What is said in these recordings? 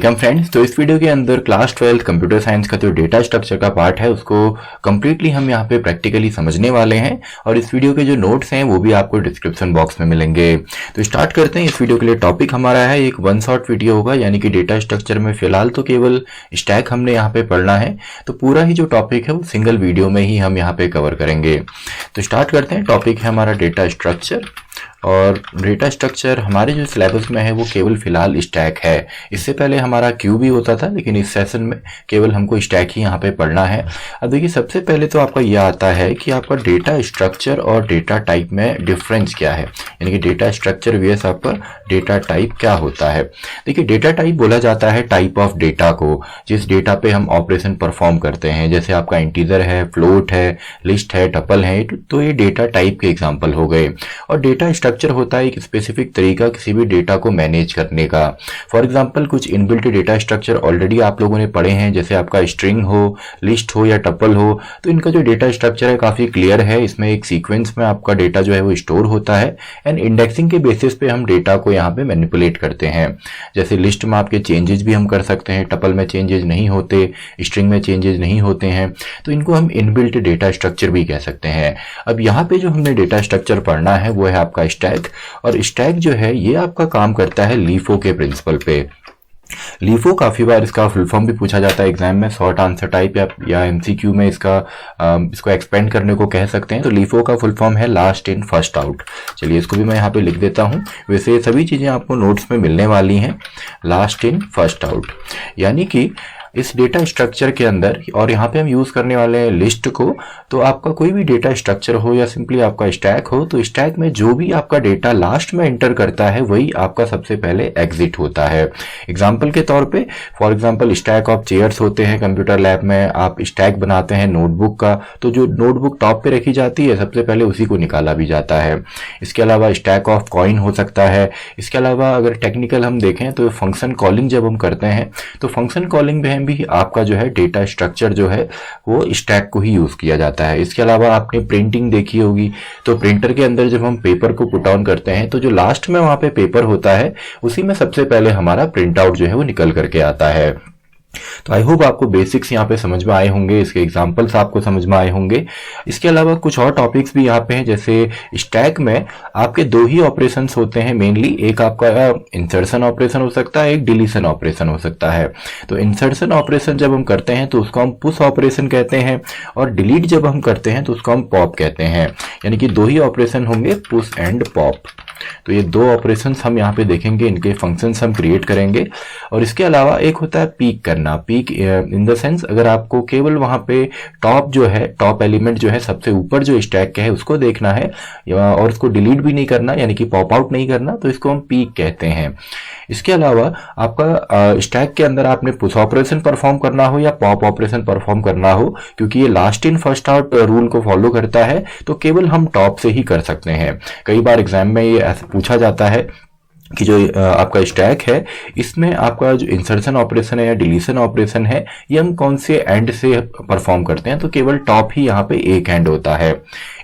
Welcome friends. तो इस video के अंदर क्लास 12 कंप्यूटर साइंस का जो डेटा स्ट्रक्चर का पार्ट है उसको कंप्लीटली हम यहाँ पे प्रैक्टिकली समझने वाले हैं और इस वीडियो के जो नोट्स हैं वो भी आपको डिस्क्रिप्शन बॉक्स में मिलेंगे। तो स्टार्ट करते हैं। इस वीडियो के लिए टॉपिक हमारा है एक वन शॉट वीडियो होगा, यानी कि डेटा स्ट्रक्चर में फिलहाल तो केवल स्टैक हमने यहाँ पे पढ़ना है, तो पूरा ही जो टॉपिक है वो सिंगल वीडियो में ही हम यहाँ पे कवर करेंगे। तो स्टार्ट करते हैं। टॉपिक है हमारा डेटा स्ट्रक्चर और डेटा स्ट्रक्चर हमारे जो सिलेबस में है वो केवल फिलहाल स्टैक है। इससे पहले हमारा क्यू भी होता था, लेकिन इस सेशन में केवल हमको स्टैक ही यहाँ पे पढ़ना है। अब देखिए, सबसे पहले तो आपका यह आता है कि आपका डेटा स्ट्रक्चर और डेटा टाइप में डिफरेंस क्या है, यानी कि डेटा स्ट्रक्चर vs आपका डेटा टाइप क्या होता है। देखिए, डेटा टाइप बोला जाता है टाइप ऑफ डेटा को, जिस डेटा पे हम ऑपरेशन परफॉर्म करते हैं। जैसे आपका इंटीजर है, फ्लोट है, लिस्ट है, टपल है, तो ये डेटा टाइप के एग्जाम्पल हो गए। और डेटा स्ट्रक्चर होता है एक स्पेसिफिक तरीका किसी भी डेटा को मैनेज करने का। फॉर एग्जांपल कुछ इनबिल्ट डेटा स्ट्रक्चर ऑलरेडी आप लोगों ने पढ़े हैं, जैसे आपका स्ट्रिंग हो, लिस्ट हो या टपल हो, तो इनका जो डेटा स्ट्रक्चर है काफी क्लियर है। इसमें एक सीक्वेंस में आपका डेटा जो है वो स्टोर होता है एंड इंडेक्सिंग के बेसिस पे हम डेटा को यहाँ पे मैनिपुलेट करते हैं। जैसे लिस्ट में आपके चेंजेस भी हम कर सकते हैं, टपल में चेंजेस नहीं होते, स्ट्रिंग में चेंजेस नहीं होते हैं, तो इनको हम इनबिल्ट डेटा स्ट्रक्चर भी कह सकते हैं। अब यहाँ पे जो हमने डेटा स्ट्रक्चर पढ़ना है वो है आपका स्टैक, और स्टैक जो है ये आपका काम करता है लीफो के प्रिंसिपल पे। लीफो काफी बार इसका फुल फॉर्म भी पूछा जाता है एग्जाम में, शॉर्ट आंसर टाइप या एमसीक्यू में इसको एक्सपेंड करने को कह सकते हैं। तो लीफो का फुल फॉर्म है लास्ट इन फर्स्ट आउट। चलिए इसको भी मैं यहाँ पे लिख देता हूँ। वैसे ये सभी चीजें आपको नोट्स में मिलने वाली हैं। लास्ट इन फर्स्ट आउट यानी कि इस डेटा स्ट्रक्चर के अंदर, और यहाँ पे हम यूज करने वाले हैं लिस्ट को, तो आपका कोई भी डेटा स्ट्रक्चर हो या सिंपली आपका स्टैक हो, तो स्टैक में जो भी आपका डेटा लास्ट में एंटर करता है वही आपका सबसे पहले एग्जिट होता है। एग्जाम्पल के तौर पे, for example stack of chairs होते हैं कंप्यूटर लैब में, आप स्टैक बनाते हैं नोटबुक का, तो जो नोटबुक टॉप पे रखी जाती है सबसे पहले उसी को निकाला भी जाता है। इसके अलावा स्टैक ऑफ कॉइन हो सकता है। इसके अलावा अगर टेक्निकल हम देखें तो फंक्शन कॉलिंग जब हम करते हैं तो फंक्शन कॉलिंग में भी आपका जो है डेटा स्ट्रक्चर जो है वो स्टैक को ही यूज किया जाता है। इसके अलावा आपने प्रिंटिंग देखी होगी, तो प्रिंटर के अंदर जब हम पेपर को पुट ऑन करते हैं तो जो लास्ट में वहां पे पेपर होता है उसी में सबसे पहले हमारा प्रिंट आउट जो है वो निकल करके आता है। तो आई होप आपको बेसिक्स यहाँ पे समझ में आए होंगे, इसके एग्जांपल्स आपको समझ में आए होंगे। इसके अलावा कुछ और टॉपिक्स भी यहाँ पे हैं। जैसे स्टैक में आपके दो ही ऑपरेशंस होते हैं मेनली, एक आपका इंसर्शन ऑपरेशन हो सकता है, एक डिलीशन ऑपरेशन हो सकता है। तो इंसर्शन ऑपरेशन जब हम करते हैं तो उसको हम पुश ऑपरेशन कहते हैं, और डिलीट जब हम करते हैं तो उसको हम पॉप कहते हैं। यानी कि दो ही ऑपरेशन होंगे, पुश एंड पॉप। तो ये दो ऑपरेशंस हम यहाँ पे देखेंगे, इनके फंक्शंस हम क्रिएट करेंगे। और इसके अलावा एक होता है पीक करना। पीक इन द सेंस, अगर आपको केवल वहां पे टॉप जो है, टॉप एलिमेंट जो है सबसे ऊपर जो स्टैक का है उसको देखना है और उसको डिलीट भी नहीं करना, यानी कि पॉप आउट नहीं करना, तो इसको हम पीक कहते हैं। इसके अलावा आपका स्टैक के अंदर आपने पुश ऑपरेशन परफॉर्म करना हो या पॉप ऑपरेशन परफॉर्म करना हो, क्योंकि ये last in first out rule को फॉलो करता है, तो केवल हम टॉप से ही कर सकते हैं। कई बार एग्जाम में ये ऐसा पूछा जाता है कि जो आपका स्टैक है इसमें आपका जो इंसर्शन ऑपरेशन है या डिलीशन ऑपरेशन है ये हम कौन से एंड से परफॉर्म करते हैं, तो केवल टॉप ही यहाँ पे एक एंड होता है।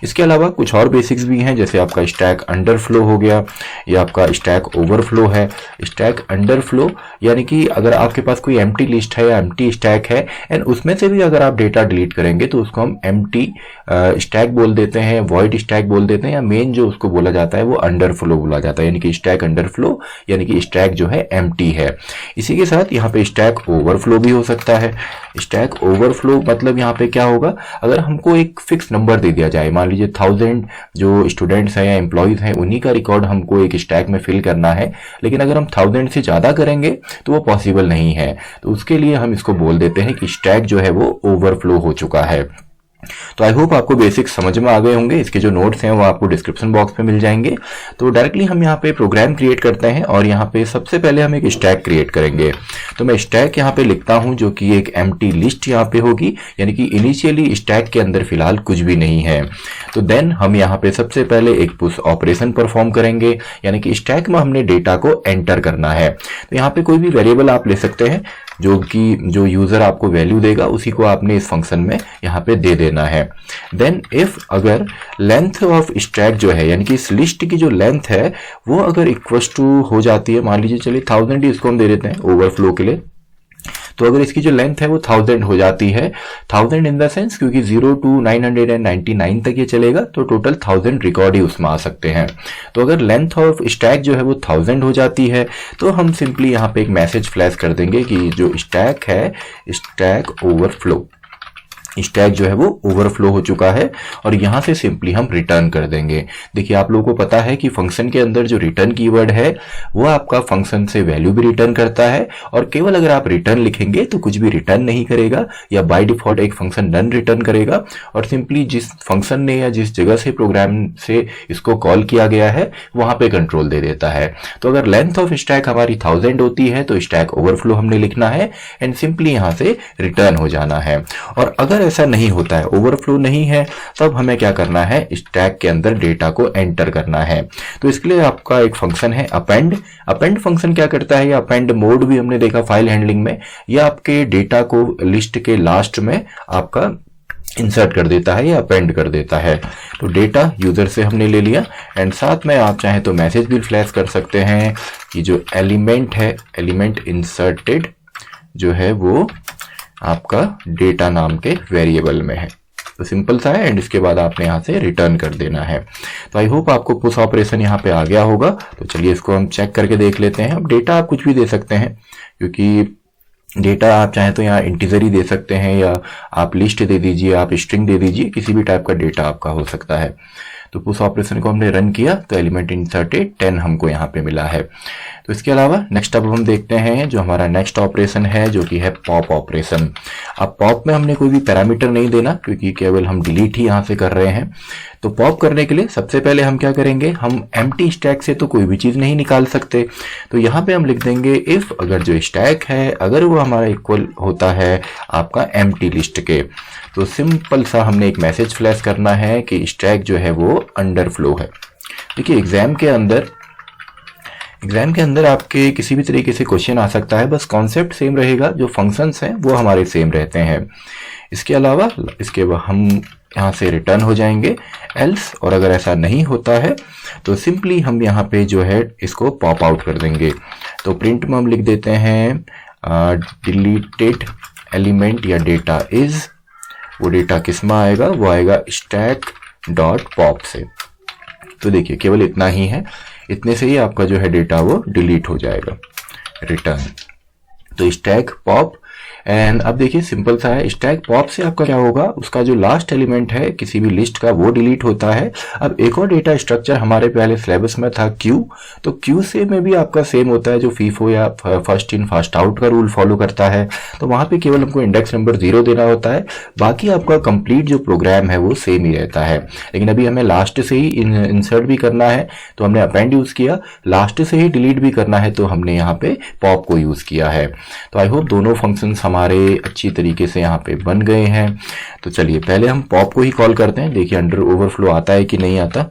इसके अलावा कुछ और बेसिक्स भी हैं, जैसे आपका स्टैक अंडरफ्लो हो गया या आपका स्टैक ओवरफ्लो है। स्टैक अंडरफ्लो यानी कि अगर आपके पास कोई एम्प्टी लिस्ट है या एम्प्टी स्टैक है एंड उसमें से भी अगर आप डेटा डिलीट करेंगे तो उसको हम एम्प्टी स्टैक बोल देते हैं, वॉइड स्टैक बोल देते हैं, या मेन जो उसको बोला जाता है वो अंडरफ्लो बोला जाता है। यानी कि स्टैक अंडरफ्लो यानी कि स्टैक जो है एम्प्टी है। इसी के साथ यहाँ पे स्टैक ओवरफ्लो भी हो सकता है। स्टैक ओवरफ्लो मतलब यहाँ पे क्या होगा, अगर हमको एक फिक्स नंबर दे दिया जाए, मान लीजिए 1000 जो स्टूडेंट्स हैं या एम्प्लॉइज हैं उन्हीं का रिकॉर्ड हमको एक स्टैक में फिल करना है, लेकिन अगर हम 1000 से ज्यादा करेंगे तो वो पॉसिबल नहीं है। तो उसके लिए हम इसको बोल देते हैं कि स्टैक जो है वो ओवरफ्लो हो चुका है। तो आई होप आपको बेसिक्स समझ में आ गए होंगे। इसके जो नोट्स हैं वो आपको डिस्क्रिप्शन बॉक्स में मिल जाएंगे। तो डायरेक्टली हम यहाँ पे प्रोग्राम क्रिएट करते हैं और यहाँ पे सबसे पहले हम एक स्टैक क्रिएट करेंगे। तो मैं स्टैक यहाँ पे लिखता हूँ जो कि एक एम्प्टी लिस्ट यहाँ पे होगी, यानी कि इनिशियली स्टैक के अंदर फिलहाल कुछ भी नहीं है। तो देन हम यहाँ पे सबसे पहले एक पुश ऑपरेशन परफॉर्म करेंगे, यानी कि स्टैक में हमने डेटा को एंटर करना है। तो यहाँ पे कोई भी वेरिएबल आप ले सकते हैं, जो यूजर आपको वैल्यू देगा उसी को आपने इस फंक्शन में यहाँ पे दे देना है। देन इफ अगर लेंथ ऑफ स्टैक जो है, यानी कि इस लिस्ट की जो लेंथ है वो अगर इक्वल टू हो जाती है, मान लीजिए चलिए 1000 इसको हम दे देते हैं ओवरफ्लो के लिए, तो अगर इसकी जो लेंथ है वो 1000 हो जाती है, 1000 इन द सेंस क्योंकि 0 to 999 तक ये चलेगा, तो टोटल 1000 रिकॉर्ड ही उसमें आ सकते हैं। तो अगर लेंथ ऑफ स्टैक जो है वो 1000 हो जाती है तो हम सिंपली यहाँ पे एक मैसेज फ्लैश कर देंगे कि जो स्टैक है, स्टैक ओवरफ्लो, स्टैक जो है वो ओवरफ्लो हो चुका है, और यहां से सिंपली हम रिटर्न कर देंगे। देखिए आप लोगों को पता है कि फंक्शन के अंदर जो रिटर्न कीवर्ड है वो आपका फंक्शन से वैल्यू भी रिटर्न करता है, और केवल अगर आप रिटर्न लिखेंगे तो कुछ भी रिटर्न नहीं करेगा, या बाय डिफॉल्ट एक फंक्शन नन रिटर्न करेगा, और सिंपली जिस फंक्शन ने या जिस जगह से प्रोग्राम से इसको कॉल किया गया है वहां पे कंट्रोल दे देता है। तो अगर लेंथ ऑफ स्टैक हमारी 1000 होती है तो स्टैक ओवरफ्लो हमने लिखना है एंड सिंपली यहां से रिटर्न हो जाना है। और अगर ऐसा नहीं होता है, ओवरफ्लो नहीं है, तब हमें क्या करना है, स्टैक के अंदर डेटा को एंटर करना है। तो इसके लिए आपका एक फंक्शन है अपेंड। अपेंड फंक्शन क्या करता है, या अपेंड मोड भी हमने देखा फाइल हैंडलिंग में, या आपके डेटा को लिस्ट के लास्ट में आपका इंसर्ट कर देता है या अपेंड कर देता है। तो डेटा यूजर से हमने ले लिया, एंड साथ में आप चाहें तो मैसेज भी फ्लैश कर सकते हैं कि जो एलिमेंट है, एलिमेंट इंसर्टेड जो है वो आपका डेटा नाम के वेरिएबल में है। तो सिंपल सा है, एंड इसके बाद आपने यहाँ से रिटर्न कर देना है। तो आई होप आपको पुश ऑपरेशन यहाँ पे आ गया होगा। तो चलिए इसको हम चेक करके देख लेते हैं। अब डेटा आप कुछ भी दे सकते हैं, क्योंकि डेटा आप चाहें तो यहाँ इंटीजर ही दे सकते हैं, या आप लिस्ट दे दीजिए, आप स्ट्रिंग दे दीजिए, किसी भी टाइप का डेटा आपका हो सकता है। तो पुश ऑपरेशन को हमने रन किया तो एलिमेंट इंसर्टेड 10 हमको यहाँ पे मिला है। तो इसके अलावा नेक्स्ट अब हम देखते हैं जो हमारा नेक्स्ट ऑपरेशन है, जो कि है पॉप ऑपरेशन। अब पॉप में हमने कोई भी पैरामीटर नहीं देना, क्योंकि केवल हम डिलीट ही यहाँ से कर रहे हैं। तो पॉप करने के लिए सबसे पहले हम क्या करेंगे, हम एम्प्टी स्टैक से तो कोई भी चीज नहीं निकाल सकते, तो यहाँ पे हम लिख देंगे इफ अगर जो स्टैक है अगर वो हमारा इक्वल होता है आपका एम्प्टी लिस्ट के। तो सिंपल सा हमने एक मैसेज फ्लैश करना है कि स्टैक जो है वो अंडरफ्लो है। देखिए एग्जाम के अंदर आपके किसी भी तरीके से क्वेश्चन आ सकता है, बस कॉन्सेप्ट सेम रहेगा, जो फंक्शंस हैं वो हमारे सेम रहते हैं। इसके अलावा इसके बाद हम यहाँ से रिटर्न हो जाएंगे एल्स, और अगर ऐसा नहीं होता है तो सिंपली हम यहाँ पे जो है इसको पॉप आउट कर देंगे। तो प्रिंट में हम लिख देते हैं डिलीटेड एलिमेंट या डेटा इज, वो डेटा किस में आएगा, वो आएगा स्टैक डॉट पॉप से। तो देखिए केवल इतना ही है, इतने से ही आपका जो है डेटा वो डिलीट हो जाएगा। रिटर्न तो स्टैक पॉप, एंड अब देखिए सिंपल सा है, स्टैक पॉप से आपका क्या होगा, उसका जो लास्ट एलिमेंट है किसी भी लिस्ट का वो डिलीट होता है। अब एक और डेटा स्ट्रक्चर हमारे पहले सिलेबस में था क्यू, तो क्यू से में भी आपका सेम होता है, जो फीफो या फर्स्ट इन फर्स्ट आउट का रूल फॉलो करता है। तो वहां पे केवल हमको इंडेक्स नंबर 0 देना होता है, बाकी आपका कंप्लीट जो प्रोग्राम है वो सेम ही रहता है। लेकिन अभी हमें लास्ट से ही इंसर्ट भी करना है तो हमने अपेंड यूज किया, लास्ट से ही डिलीट भी करना है तो हमने यहाँ पे पॉप को यूज किया है। तो आई होप दोनों फंक्शन हमारे अच्छी तरीके से यहाँ पे बन गए हैं। तो चलिए पहले हम पॉप को ही कॉल करते हैं, देखिए अंडर ओवरफ्लो आता है कि नहीं आता,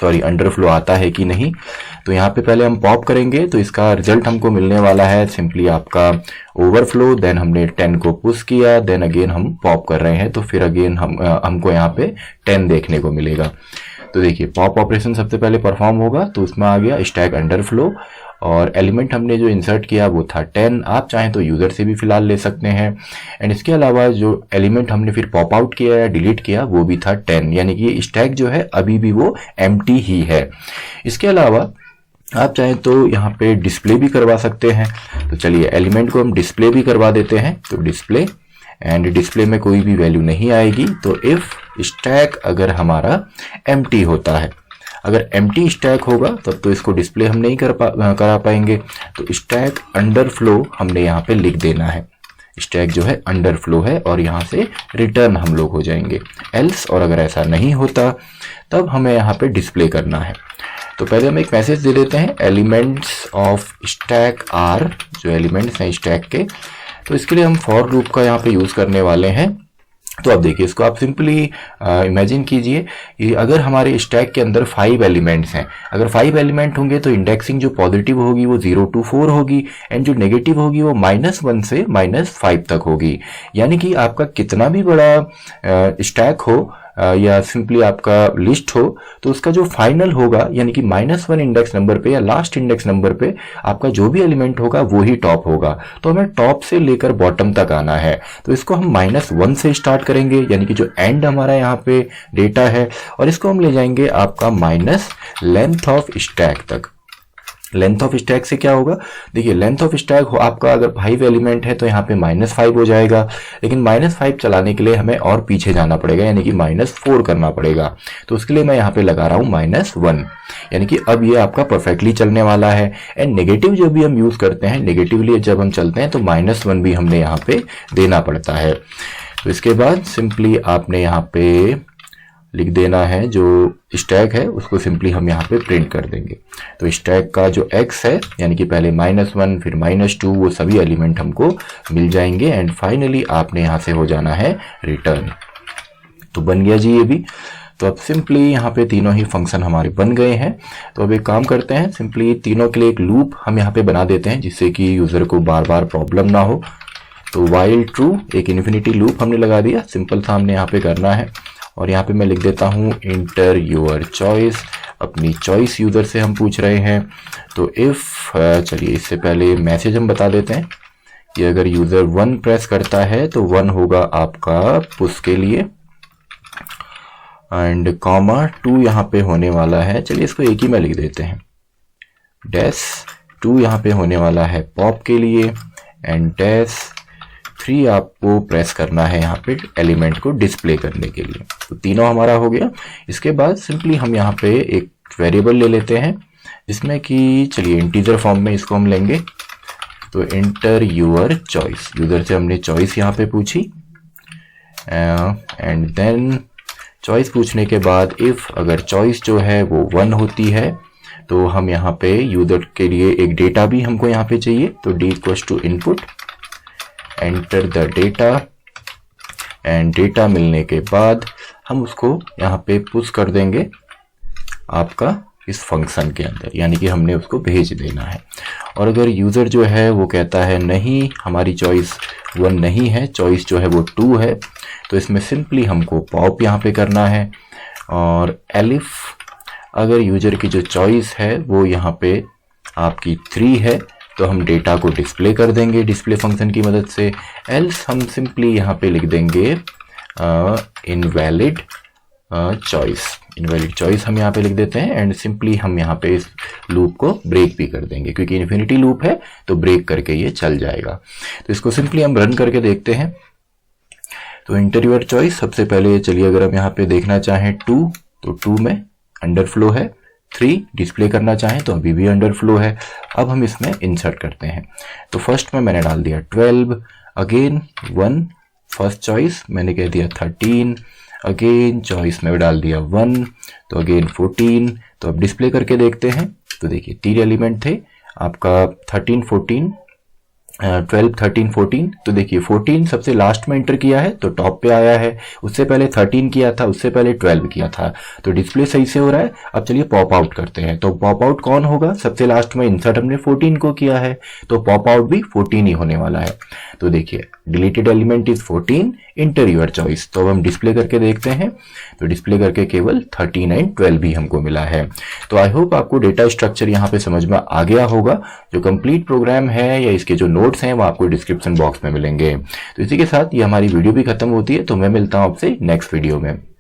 सॉरी अंडरफ्लो आता है कि नहीं। तो यहाँ पे पहले हम पॉप करेंगे तो इसका रिजल्ट हमको मिलने वाला है सिंपली आपका ओवरफ्लो, देन हमने 10 को पुश किया, देन अगेन हम पॉप कर रहे हैं तो फिर अगेन हमको यहाँ पे 10 देखने को मिलेगा। तो देखिए पॉप ऑपरेशन सबसे पहले परफॉर्म होगा, तो उसमें आ गया स्टैक अंडरफ्लो, और एलिमेंट हमने जो इंसर्ट किया वो था 10। आप चाहें तो यूजर से भी फिलहाल ले सकते हैं, एंड इसके अलावा जो एलिमेंट हमने फिर पॉप आउट किया या डिलीट किया वो भी था 10, यानी कि ये स्टैक जो है अभी भी वो एम्प्टी ही है। इसके अलावा आप चाहें तो यहाँ पे डिस्प्ले भी करवा सकते हैं। तो चलिए एलिमेंट को हम डिस्प्ले भी करवा देते हैं, तो डिस्प्ले, एंड डिस्प्ले में कोई भी वैल्यू नहीं आएगी। तो इफ स्टैक अगर हमारा एम्प्टी होता है, अगर एम्प्टी स्टैक होगा तब तो इसको डिस्प्ले हम नहीं करा पाएंगे, तो स्टैक अंडरफ्लो हमने यहाँ पे लिख देना है, स्टैक जो है अंडरफ्लो है, और यहाँ से रिटर्न हम लोग हो जाएंगे एल्स, और अगर ऐसा नहीं होता तब हमें यहाँ पे डिस्प्ले करना है। तो पहले हम एक मैसेज दे देते हैं एलिमेंट्स ऑफ स्टैक आर, जो एलिमेंट्स हैं स्टैक के। तो इसके लिए हम फॉर लूप का यहाँ पे यूज करने वाले हैं। तो अब देखिए इसको आप सिंपली इमेजिन कीजिए कि अगर हमारे स्टैक के अंदर 5 एलिमेंट्स हैं, अगर 5 एलिमेंट होंगे तो इंडेक्सिंग जो पॉजिटिव होगी वो 0 to 4 होगी, एंड जो नेगेटिव होगी वो -1 से -5 तक होगी। यानी कि आपका कितना भी बड़ा स्टैक हो, या सिंपली आपका लिस्ट हो, तो उसका जो फाइनल होगा यानी कि -1 इंडेक्स नंबर पे या लास्ट इंडेक्स नंबर पे आपका जो भी एलिमेंट होगा वो ही टॉप होगा। तो हमें टॉप से लेकर बॉटम तक आना है, तो इसको हम -1 से स्टार्ट करेंगे यानी कि जो एंड हमारा यहाँ पे डेटा है, और इसको हम ले जाएंगे आपका माइनस लेंथ ऑफ स्टैक तक। लेंथ ऑफ स्टैक से क्या होगा, देखिए लेंथ ऑफ स्टैक हो आपका अगर 5 एलिमेंट है तो यहाँ पे -5 हो जाएगा, लेकिन -5 चलाने के लिए हमें और पीछे जाना पड़ेगा यानी कि -4 करना पड़ेगा। तो उसके लिए मैं यहाँ पे लगा रहा हूँ -1, यानी कि अब ये आपका परफेक्टली चलने वाला है। एंड नेगेटिव जो भी हम यूज करते हैं, नेगेटिवली जब हम चलते हैं तो -1 भी हमने यहाँ पे देना पड़ता है। तो इसके बाद सिंपली आपने यहाँ पे लिख देना है, जो स्टैक है उसको सिंपली हम यहाँ पे प्रिंट कर देंगे। तो स्टैक का जो x है यानी कि पहले -1 फिर -2 वो सभी एलिमेंट हमको मिल जाएंगे एंड फाइनली आपने यहाँ से हो जाना है रिटर्न। तो बन गया जी ये भी। तो अब सिंपली यहाँ पे तीनों ही फंक्शन हमारे बन गए हैं। तो अब एक काम करते हैं, सिंपली तीनों के लिए एक लूप हम यहाँ पे बना देते हैं जिससे कि यूजर को बार बार प्रॉब्लम ना हो। तो वाइल ट्रू एक इन्फिनिटी लूप हमने लगा दिया, सिंपल सा हमने यहाँ पे करना है। और यहाँ पे मैं लिख देता हूँ इंटर योर चॉइस, अपनी चॉइस यूजर से हम पूछ रहे हैं। तो इफ चलिए इससे पहले मैसेज हम बता देते हैं कि अगर यूजर 1 प्रेस करता है तो 1 होगा आपका पुश के लिए, एंड कॉमा 2 यहाँ पे होने वाला है, चलिए इसको एक ही में लिख देते हैं, डैश 2 यहाँ पे होने वाला है पॉप के लिए, एंड डैश 3 आपको प्रेस करना है यहाँ पे एलिमेंट को डिस्प्ले करने के लिए। तो तीनों हमारा हो गया। इसके बाद सिंपली हम यहाँ पे एक वेरिएबल ले लेते हैं जिसमें कि चलिए इंटीजर फॉर्म में इसको हम लेंगे। तो इंटर यूर चॉइस, यूजर से हमने चॉइस यहाँ पे पूछी, एंड देन चॉइस पूछने के बाद इफ अगर चॉइस जो है वो 1 होती है तो हम यहाँ पे यूजर के लिए एक डेटा भी हमको यहाँ पे चाहिए। तो d equals to input, enter the data, and data मिलने के बाद हम उसको यहाँ पे पुश कर देंगे आपका इस फंक्शन के अंदर, यानी कि हमने उसको भेज देना है। और अगर यूजर जो है वो कहता है नहीं हमारी चॉइस 1 नहीं है, चॉइस जो है वो 2 है, तो इसमें सिंपली हमको पॉप यहाँ पे करना है। और एलिफ अगर यूजर की जो चॉइस है वो यहाँ पे आपकी 3 है तो हम डेटा को डिस्प्ले कर देंगे डिस्प्ले फंक्शन की मदद से। एल्स हम सिंपली यहाँ पे लिख देंगे इनवैलिड चॉइस, इनवैलिड चॉइस हम यहाँ पे लिख देते हैं, एंड सिंपली हम यहाँ पे इस लूप को ब्रेक भी कर देंगे क्योंकि इन्फिनिटी लूप है तो ब्रेक करके ये चल जाएगा। तो इसको सिंपली हम रन करके देखते हैं। तो इंटर योर चॉइस, सबसे पहले चलिए अगर हम यहाँ पे देखना चाहें 2 तो 2 में अंडरफ्लो है, 3 डिस्प्ले करना चाहें तो अभी भी अंडरफ्लो है। अब हम इसमें इंसर्ट करते हैं। तो फर्स्ट में मैंने डाल दिया 12, अगेन 1 फर्स्ट चॉइस मैंने कह दिया 13, अगेन चॉइस में डाल दिया 1 तो अगेन 14। तो अब डिस्प्ले करके देखते हैं। तो देखिए 3 एलिमेंट थे आपका 13, 14, 12, 13, 14। तो देखिए 14 सबसे लास्ट में एंटर किया है तो टॉप पे आया है, उससे पहले 13 किया था, उससे पहले 12 किया था, तो डिस्प्ले सही से हो रहा है। अब चलिए पॉप आउट करते हैं। तो पॉप आउट कौन होगा, सबसे लास्ट में इंसर्ट हमने 14 को किया है तो पॉप आउट भी 14 ही होने वाला है। तो देखिए deleted element is 14, inter your choice. तो अब हम डिस्प्ले करके देखते हैं। तो डिस्प्ले करके केवल 13 एंड 12 ही हमको मिला है। तो आई होप आपको डेटा स्ट्रक्चर यहाँ पे समझ में आ गया होगा। जो कंप्लीट प्रोग्राम है या इसके जो नोट्स हैं वो आपको डिस्क्रिप्शन बॉक्स में मिलेंगे। तो इसी के साथ ये हमारी वीडियो भी खत्म होती है। तो मैं मिलता हूँ आपसे नेक्स्ट वीडियो में।